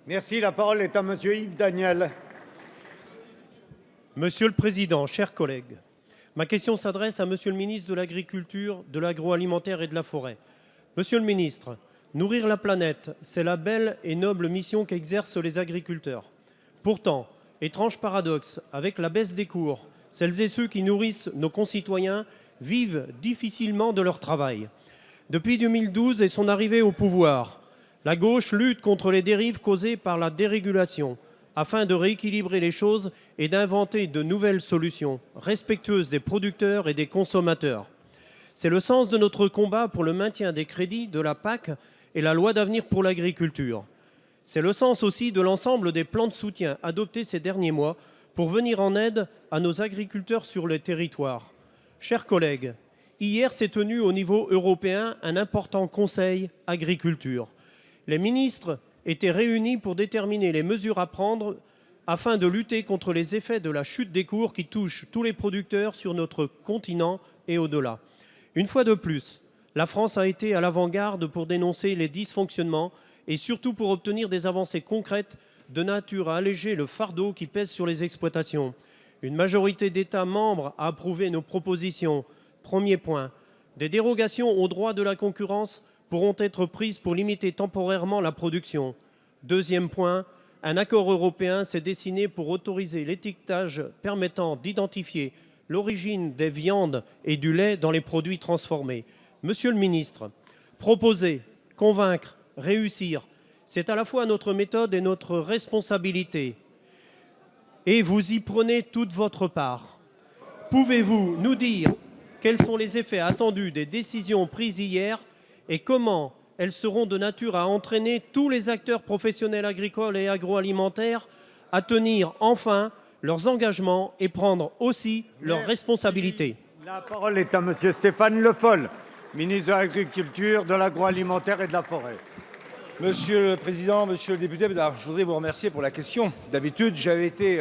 Merci. La parole est à monsieur Yves Daniel. Monsieur le Président, chers collègues, ma question s'adresse à Monsieur le ministre de l'Agriculture, de l'Agroalimentaire et de la Forêt. Monsieur le ministre, nourrir la planète, c'est la belle et noble mission qu'exercent les agriculteurs. Pourtant, étrange paradoxe, avec la baisse des cours, celles et ceux qui nourrissent nos concitoyens vivent difficilement de leur travail. Depuis 2012 et son arrivée au pouvoir, la gauche lutte contre les dérives causées par la dérégulation afin de rééquilibrer les choses et d'inventer de nouvelles solutions respectueuses des producteurs et des consommateurs. C'est le sens de notre combat pour le maintien des crédits de la PAC et la loi d'avenir pour l'agriculture. C'est le sens aussi de l'ensemble des plans de soutien adoptés ces derniers mois pour venir en aide à nos agriculteurs sur les territoires. Chers collègues, hier s'est tenu au niveau européen un important Conseil agriculture. Les ministres étaient réunis pour déterminer les mesures à prendre afin de lutter contre les effets de la chute des cours qui touchent tous les producteurs sur notre continent et au-delà. Une fois de plus, la France a été à l'avant-garde pour dénoncer les dysfonctionnements et surtout pour obtenir des avancées concrètes de nature à alléger le fardeau qui pèse sur les exploitations. Une majorité d'États membres a approuvé nos propositions. Premier point, des dérogations au droit de la concurrence pourront être prises pour limiter temporairement la production. Deuxième point, un accord européen s'est dessiné pour autoriser l'étiquetage permettant d'identifier l'origine des viandes et du lait dans les produits transformés. Monsieur le ministre, proposer, convaincre, réussir, c'est à la fois notre méthode et notre responsabilité. Et vous y prenez toute votre part. Pouvez-vous nous dire quels sont les effets attendus des décisions prises hier et comment elles seront de nature à entraîner tous les acteurs professionnels agricoles et agroalimentaires à tenir enfin leurs engagements et prendre aussi leurs responsabilités. La parole est à monsieur Stéphane Le Foll, ministre de l'Agriculture, de l'Agroalimentaire et de la Forêt. Monsieur le Président, Monsieur le député, je voudrais vous remercier pour la question. D'habitude, j'avais été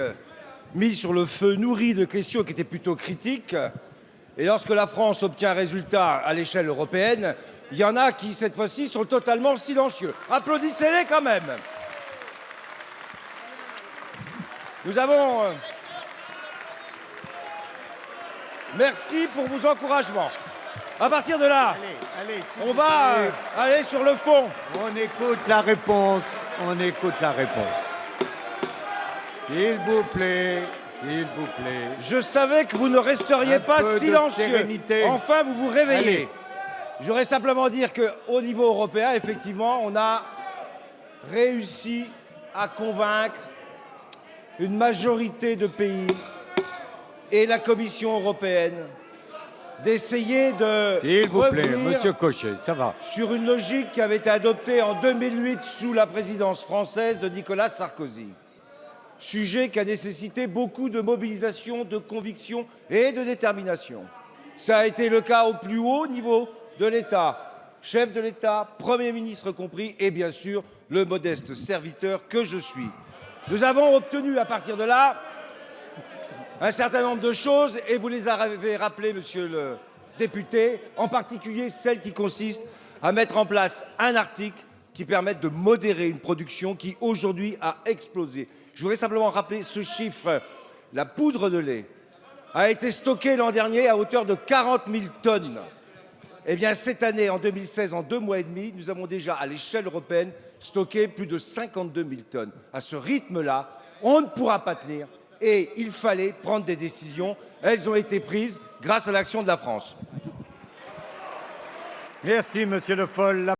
mis sur le feu nourri de questions qui étaient plutôt critiques. Et lorsque la France obtient un résultat à l'échelle européenne, il y en a qui, cette fois-ci, sont totalement silencieux. Applaudissez-les quand même. Nous avons... Merci pour vos encouragements. À partir de là, on va aller sur le fond. On écoute la réponse. On écoute la réponse. S'il vous plaît. S'il vous plaît. Je savais que vous ne resteriez pas silencieux. Enfin, vous vous réveillez. J'aurais simplement dire qu'au niveau européen, effectivement, on a réussi à convaincre une majorité de pays et la Commission européenne d'essayer de S'il vous plaît, revenir monsieur Cochet, ça va. sur une logique qui avait été adoptée en 2008 sous la présidence française de Nicolas Sarkozy. Sujet qui a nécessité beaucoup de mobilisation, de conviction et de détermination. Ça a été le cas au plus haut niveau de l'État, chef de l'État, Premier ministre compris, et bien sûr le modeste serviteur que je suis. Nous avons obtenu à partir de là un certain nombre de choses, et vous les avez rappelées, monsieur le député, en particulier celle qui consiste à mettre en place un article qui permette de modérer une production qui, aujourd'hui, a explosé. Je voudrais simplement rappeler ce chiffre. La poudre de lait a été stockée l'an dernier à hauteur de 40 000 tonnes. Eh bien, cette année, en 2016, en 2 mois et demi, nous avons déjà, à l'échelle européenne, stocké plus de 52 000 tonnes. À ce rythme-là, on ne pourra pas tenir et il fallait prendre des décisions. Elles ont été prises grâce à l'action de la France. Merci, monsieur Le Foll.